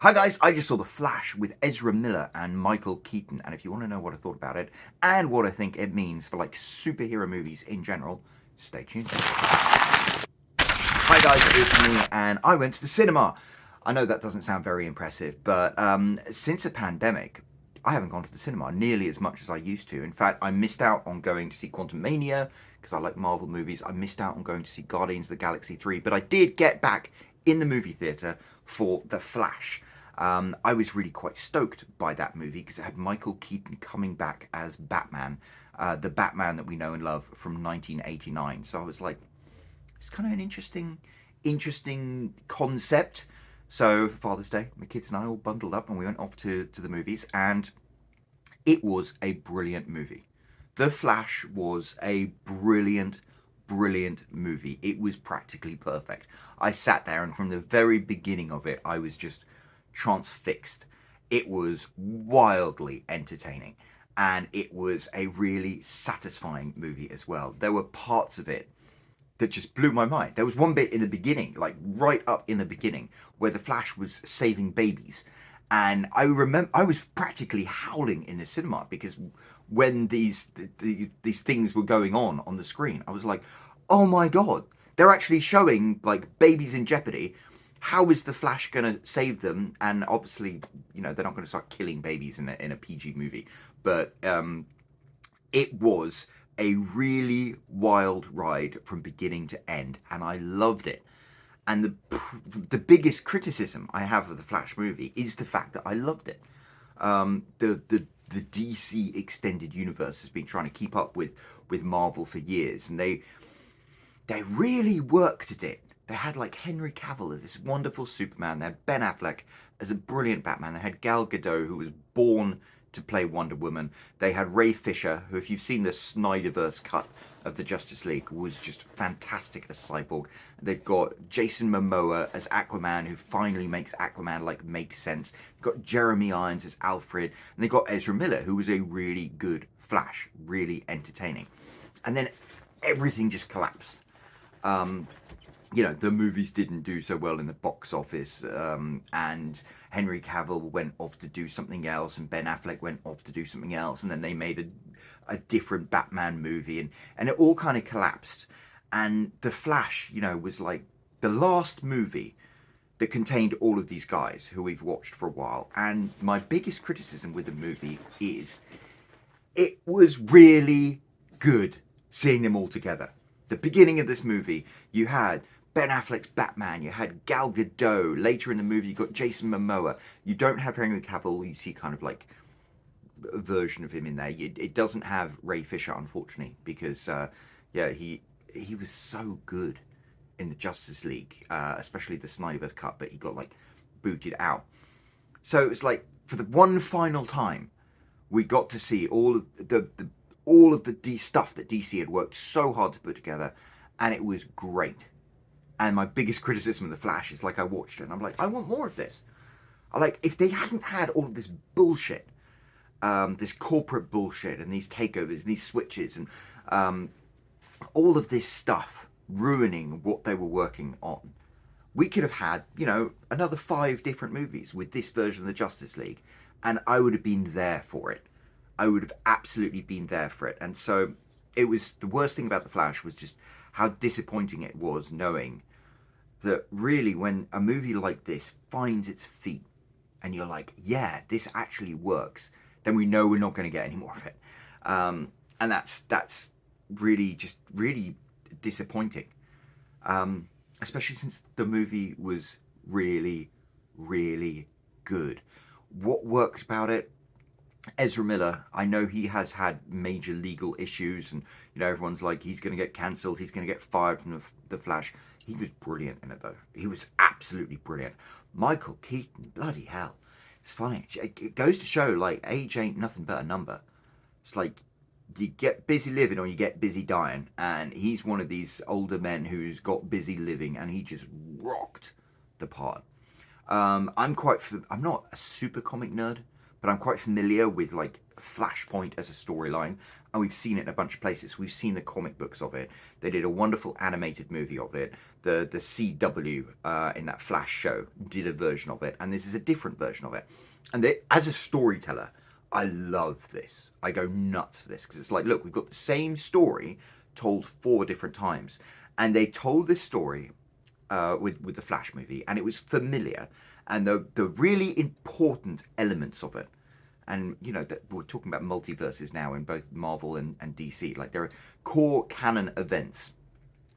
Hi guys, I just saw The Flash with Ezra Miller and Michael Keaton, and if you want to know what I thought about it and what I think it means for like superhero movies in general, stay tuned. Hi guys, it's me, and I went to the cinema. I know that doesn't sound very impressive, but since the pandemic, I haven't gone to the cinema nearly as much as I used to. In fact, I missed out on going to see Quantum Mania because I like Marvel movies. I missed out on going to see Guardians of the Galaxy 3, but I did get back in the movie theatre for The Flash. I was really quite stoked by that movie because it had Michael Keaton coming back as Batman, the Batman that we know and love from 1989. So I was like, it's kind of an interesting concept. So for Father's Day, my kids and I all bundled up and we went off to the movies, and it was a brilliant movie. The Flash was a brilliant movie. It was practically perfect. I sat there, and from the very beginning of it, I was just transfixed. It was wildly entertaining, and it was a really satisfying movie as well. There were parts of it that just blew my mind. There was one bit in the beginning, like right up in the beginning, where the Flash was saving babies. And I remember I was practically howling in the cinema because when these things were going on the screen, I was like, "Oh my god, they're actually showing like babies in jeopardy. How is the Flash going to save them?" And obviously, you know, they're not going to start killing babies in a PG movie, but it was a really wild ride from beginning to end, and I loved it. And the biggest criticism I have of the Flash movie is the fact that I loved it. The DC extended universe has been trying to keep up with Marvel for years, and they really worked at it. They had like Henry Cavill as this wonderful Superman. They had Ben Affleck as a brilliant Batman. They had Gal Gadot, who was born to play Wonder Woman. They had Ray Fisher, who, if you've seen the Snyderverse cut of the Justice League, was just fantastic as Cyborg. They've got Jason Momoa as Aquaman, who finally makes Aquaman like make sense. They've got Jeremy Irons as Alfred, and they've got Ezra Miller, who was a really good Flash, really entertaining. And then everything just collapsed. You know, the movies didn't do so well in the box office, and Henry Cavill went off to do something else, and Ben Affleck went off to do something else, and then they made a different Batman movie, and it all kind of collapsed. And The Flash, you know, was like the last movie that contained all of these guys who we've watched for a while. And my biggest criticism with the movie is it was really good seeing them all together. The beginning of this movie, you had Ben Affleck's Batman, you had Gal Gadot. Later in the movie, you got Jason Momoa. You don't have Henry Cavill. You see kind of like a version of him in there. It doesn't have Ray Fisher, unfortunately, because he was so good in the Justice League, especially the Snyderverse cut, but he got like booted out. So it's like for the one final time, we got to see all of the stuff that DC had worked so hard to put together, and it was great. And my biggest criticism of The Flash is, like, I watched it and I'm like, I want more of this. If they hadn't had all of this bullshit, this corporate bullshit and these takeovers and these switches and all of this stuff ruining what they were working on, we could have had, you know, another 5 different movies with this version of the Justice League, and I would have been there for it. I would have absolutely been there for it. And so it was, the worst thing about The Flash was just how disappointing it was knowing that really when a movie like this finds its feet and you're like, yeah, this actually works, then we know we're not going to get any more of it. And that's really just really disappointing, especially since the movie was really good. What worked about it? Ezra Miller, I know he has had major legal issues, and you know everyone's like, he's going to get cancelled, he's going to get fired from the Flash. He was brilliant in it though. He was absolutely brilliant. Michael Keaton, bloody hell, it's funny. It goes to show, like, age ain't nothing but a number. It's like you get busy living or you get busy dying, and he's one of these older men who's got busy living, and he just rocked the part. I'm not a super comic nerd, but I'm quite familiar with like Flashpoint as a storyline, and we've seen it in a bunch of places. We've seen the comic books of it. They did a wonderful animated movie of it. The CW in that Flash show did a version of it, and this is a different version of it. And as a storyteller, I love this. I go nuts for this because it's like, look, we've got the same story told 4 different times, and they told this story with the Flash movie, and it was familiar, and the really important elements of it, and you know that we're talking about multiverses now in both Marvel and DC. Like, there are core canon events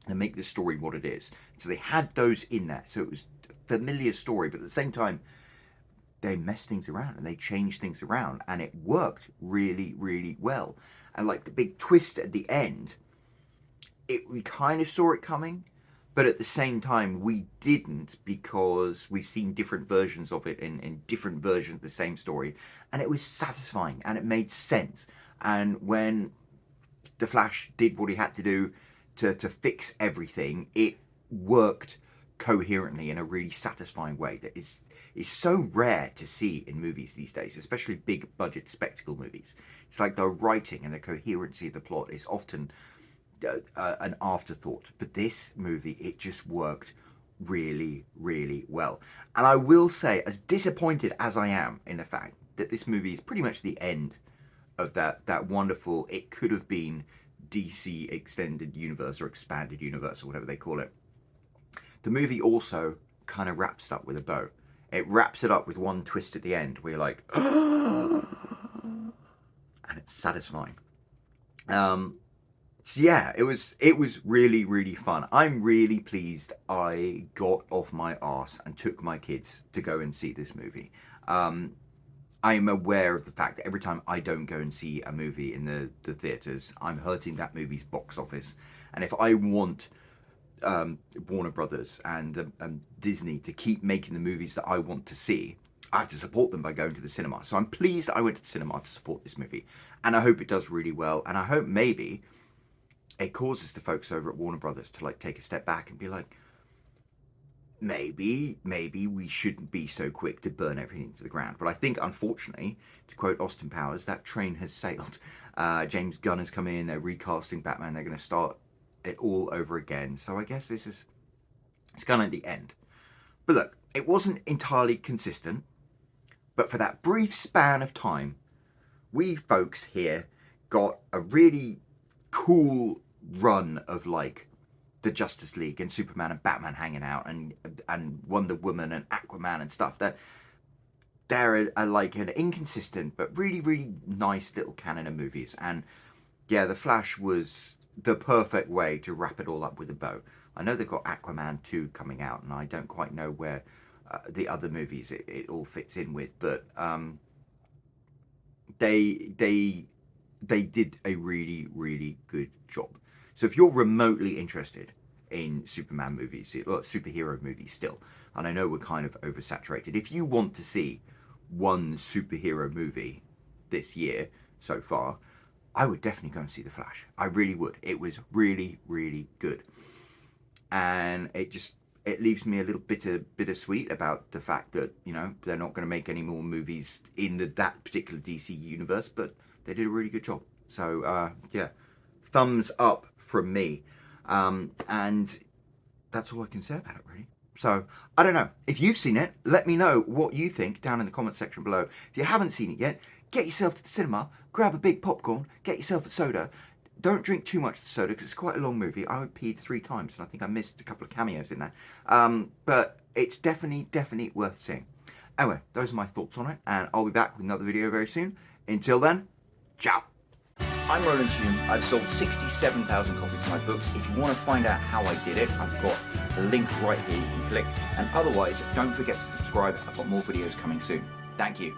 that make the story what it is. So they had those in there, so it was a familiar story, but at the same time, they messed things around and they changed things around, and it worked really, really well. And like the big twist at the end, we kind of saw it coming, but at the same time we didn't, because we've seen different versions of it in different versions of the same story, and it was satisfying and it made sense. And when the Flash did what he had to do to fix everything, it worked coherently in a really satisfying way that is so rare to see in movies these days, especially big budget spectacle movies. It's like the writing and the coherency of the plot is often an afterthought, but this movie, it just worked really, really well. And I will say, as disappointed as I am in the fact that this movie is pretty much the end of that wonderful, it could have been DC extended universe or expanded universe or whatever they call it, the movie also kind of wraps it up with a bow. It wraps it up with one twist at the end where you're like, and it's satisfying. So yeah, it was really, really fun. I'm really pleased I got off my arse and took my kids to go and see this movie. I'm aware of the fact that every time I don't go and see a movie in the theatres, I'm hurting that movie's box office. And if I want Warner Brothers and Disney to keep making the movies that I want to see, I have to support them by going to the cinema. So I'm pleased I went to the cinema to support this movie, and I hope it does really well, and I hope maybe it causes the folks over at Warner Brothers to like take a step back and be like, maybe we shouldn't be so quick to burn everything to the ground. But I think, unfortunately, to quote Austin Powers, that train has sailed. James Gunn has come in, they're recasting Batman, they're going to start it all over again. So I guess it's kind of the end. But look, it wasn't entirely consistent, but for that brief span of time, we folks here got a really cool run of like the Justice League and Superman and Batman hanging out, and Wonder Woman and Aquaman and stuff. They're like an inconsistent but really, really nice little canon of movies. And yeah, The Flash was the perfect way to wrap it all up with a bow. I know they've got Aquaman 2 coming out, and I don't quite know where the other movies it all fits in with, but they did a really, really good job. So if you're remotely interested in Superman movies, or superhero movies still, and I know we're kind of oversaturated, if you want to see one superhero movie this year so far, I would definitely go and see The Flash. I really would. It was really, really good. And it leaves me a little bittersweet about the fact that, you know, they're not going to make any more movies in that particular DC universe, but they did a really good job. So, yeah, thumbs up from me. And that's all I can say about it, really. So, I don't know. If you've seen it, let me know what you think down in the comment section below. If you haven't seen it yet, get yourself to the cinema, grab a big popcorn, get yourself a soda. Don't drink too much of the soda because it's quite a long movie. I peed 3 times and I think I missed a couple of cameos in there. But it's definitely worth seeing. Anyway, those are my thoughts on it, and I'll be back with another video very soon. Until then, ciao. I'm Roland Hume. I've sold 67,000 copies of my books. If you want to find out how I did it, I've got the link right here you can click. And otherwise, don't forget to subscribe. I've got more videos coming soon. Thank you.